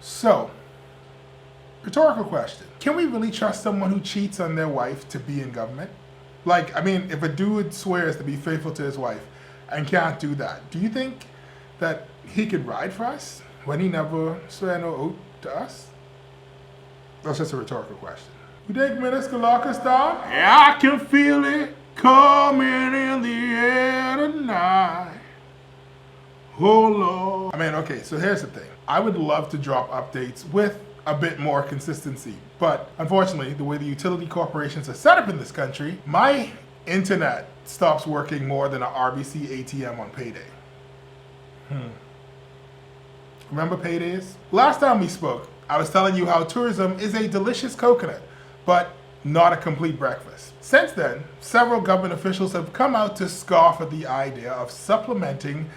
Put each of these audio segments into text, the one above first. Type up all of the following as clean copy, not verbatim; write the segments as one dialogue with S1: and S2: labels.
S1: So, rhetorical question. Can we really trust someone who cheats on their wife to be in government? Like, I mean, if a dude swears to be faithful to his wife and can't do that, do you think that he could ride for us when he never swear no oath to us? That's just a rhetorical question. You think Minister Locker's down? Yeah, I can feel it coming in the air tonight. Oh Lord. I mean, okay, so here's the thing. I would love to drop updates with a bit more consistency, but unfortunately, the way the utility corporations are set up in this country, my internet stops working more than an RBC ATM on payday. Remember paydays? Last time we spoke, I was telling you how tourism is a delicious coconut, but not a complete breakfast. Since then, several government officials have come out to scoff at the idea of supplementing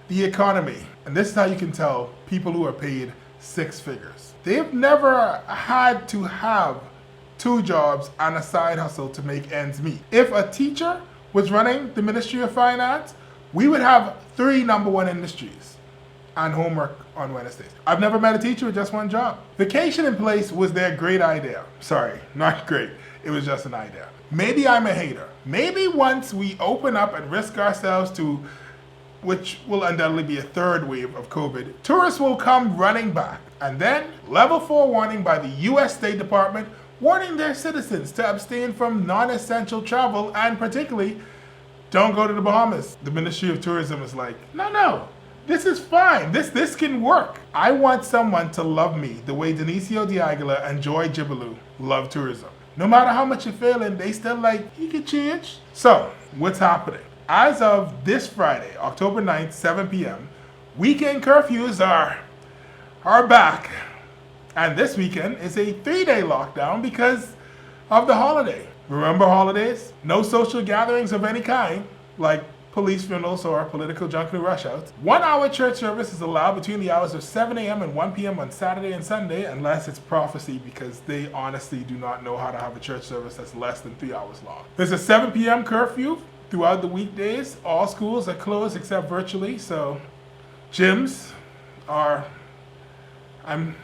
S1: the economy. And this is how you can tell people who are paid six figures. They've never had to have two jobs and a side hustle to make ends meet. If a teacher was running the Ministry of Finance, we would have three number one industries and homework on Wednesdays. I've never met a teacher with just one job. Vacation in place was their great idea. Sorry, not great. It was just an idea. Maybe I'm a hater. Maybe once we open up and risk ourselves to, which will undoubtedly be a third wave of COVID, tourists will come running back. And then, level 4 warning by the US State Department warning their citizens to abstain from non-essential travel and particularly don't go to the Bahamas. The Ministry of Tourism is like, no, this is fine. This can work. I want someone to love me the way Denisio D'Aguilar and Joy Jibaloo love tourism. No matter how much you're feeling, they still like, you can change. So, what's happening? As of this Friday, October 9th, 7 p.m., weekend curfews are back. And this weekend is a 3-day lockdown because of the holiday. Remember holidays? No social gatherings of any kind, like police funerals or political junket rush outs. 1 hour church service is allowed between the hours of 7 a.m. and 1 p.m. on Saturday and Sunday, unless it's prophecy, because they honestly do not know how to have a church service that's less than 3 hours long. There's a 7 p.m. curfew throughout the weekdays. All schools are closed except virtually, so gyms are... I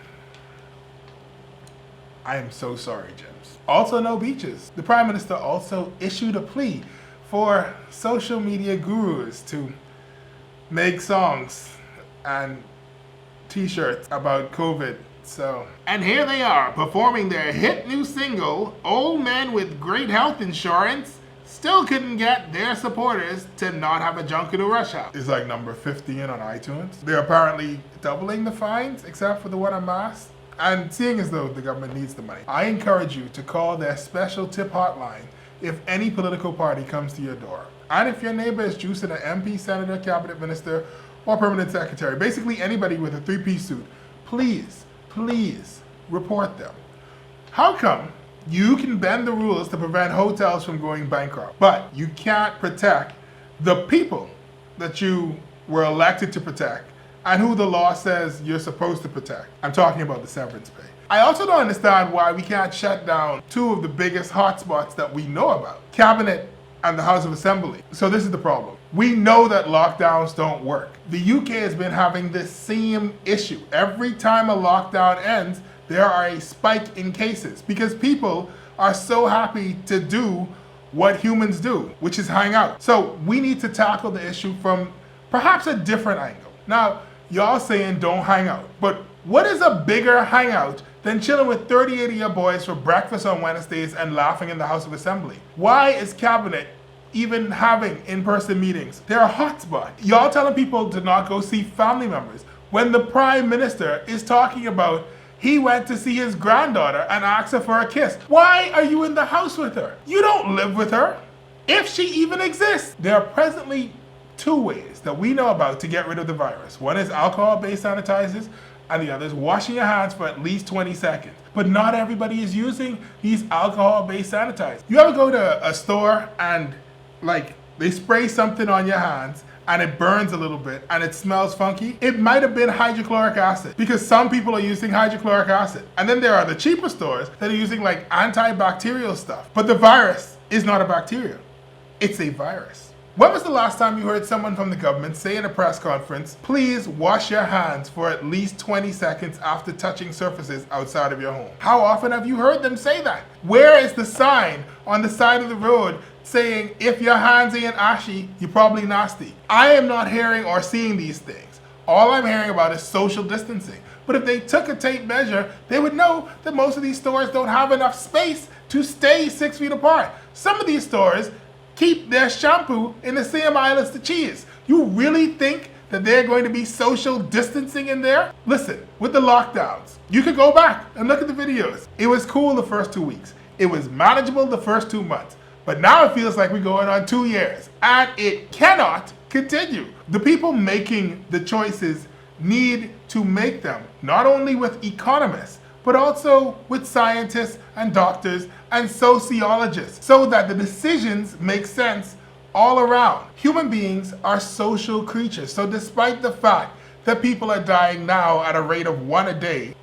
S1: am so sorry, gyms. Also no beaches. The Prime Minister also issued a plea for social media gurus to make songs and t-shirts about COVID. And here they are performing their hit new single, Old Men with Great Health Insurance still couldn't get their supporters to not have a junket or rush out. It's like number 15 on iTunes. They're apparently doubling the fines except for the one on masks. And seeing as though the government needs the money, I encourage you to call their special tip hotline if any political party comes to your door. And if your neighbor is juicing an MP, senator, cabinet minister, or permanent secretary, basically anybody with a 3-piece suit, please report them. How come you can bend the rules to prevent hotels from going bankrupt, but you can't protect the people that you were elected to protect and who the law says you're supposed to protect? I'm talking about the severance pay. I also don't understand why we can't shut down two of the biggest hotspots that we know about, Cabinet and the House of Assembly. So this is the problem. We know that lockdowns don't work. The UK has been having this same issue. Every time a lockdown ends, there are a spike in cases because people are so happy to do what humans do, which is hang out. So we need to tackle the issue from perhaps a different angle. Now, y'all saying don't hang out, but what is a bigger hangout than chilling with 38 of your boys for breakfast on Wednesdays and laughing in the House of Assembly? Why is Cabinet even having in-person meetings? They're a hotspot. Y'all telling people to not go see family members when the Prime Minister is talking about he went to see his granddaughter and asked her for a kiss. Why are you in the house with her? You don't live with her, if she even exists. There are presently 2 ways that we know about to get rid of the virus. One is alcohol-based sanitizers, and the other is washing your hands for at least 20 seconds. But not everybody is using these alcohol-based sanitizers. You ever go to a store and they spray something on your hands and it burns a little bit and it smells funky? It might have been hydrochloric acid because some people are using hydrochloric acid. And then there are the cheaper stores that are using antibacterial stuff. But the virus is not a bacteria. It's a virus. When was the last time you heard someone from the government say in a press conference, please wash your hands for at least 20 seconds after touching surfaces outside of your home? How often have you heard them say that? Where is the sign on the side of the road saying, if your hands ain't ashy, you're probably nasty? I am not hearing or seeing these things. All I'm hearing about is social distancing. But if they took a tape measure, they would know that most of these stores don't have enough space to stay 6 feet apart. Some of these stores keep their shampoo in the same aisle as the cheese. You really think that they're going to be social distancing in there? Listen, with the lockdowns, you could go back and look at the videos. It was cool the first 2 weeks. It was manageable the first 2 months. But now it feels like we're going on 2 years, and it cannot continue. The people making the choices need to make them, not only with economists, but also with scientists and doctors and sociologists, so that the decisions make sense all around. Human beings are social creatures, so despite the fact that people are dying now at a rate of 1 a day,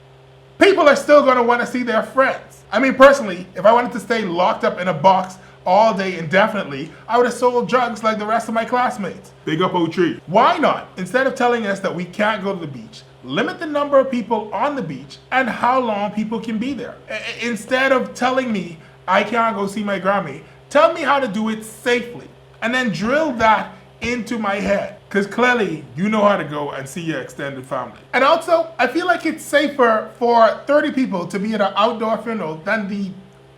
S1: people are still going to want to see their friends. I mean, personally, if I wanted to stay locked up in a box all day indefinitely, I would have sold drugs like the rest of my classmates. Big up O3. Why not, instead of telling us that we can't go to the beach, limit the number of people on the beach and how long people can be there? Instead of telling me I can't go see my Grammy, tell me how to do it safely. And then drill that into my head. Because clearly you know how to go and see your extended family. And also, I feel like it's safer for 30 people to be at an outdoor funeral than the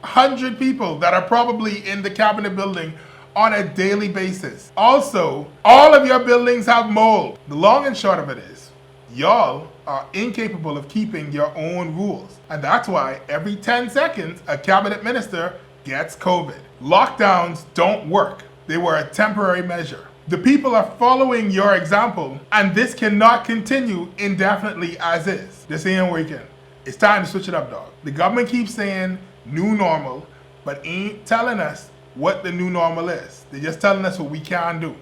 S1: 100 people that are probably in the cabinet building on a daily basis. Also, all of your buildings have mold. The long and short of it is, y'all are incapable of keeping your own rules. And that's why every 10 seconds, a cabinet minister gets COVID. Lockdowns don't work. They were a temporary measure. The people are following your example, and this cannot continue indefinitely as is. This ain't working. It's time to switch it up, dog. The government keeps saying new normal, but ain't telling us what the new normal is. They're just telling us what we can do.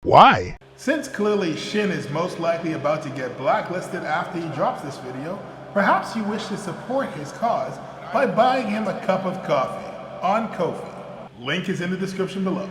S1: Why? Since clearly Shin is most likely about to get blacklisted after he drops this video, perhaps you wish to support his cause by buying him a cup of coffee on Ko-fi. Link is in the description below.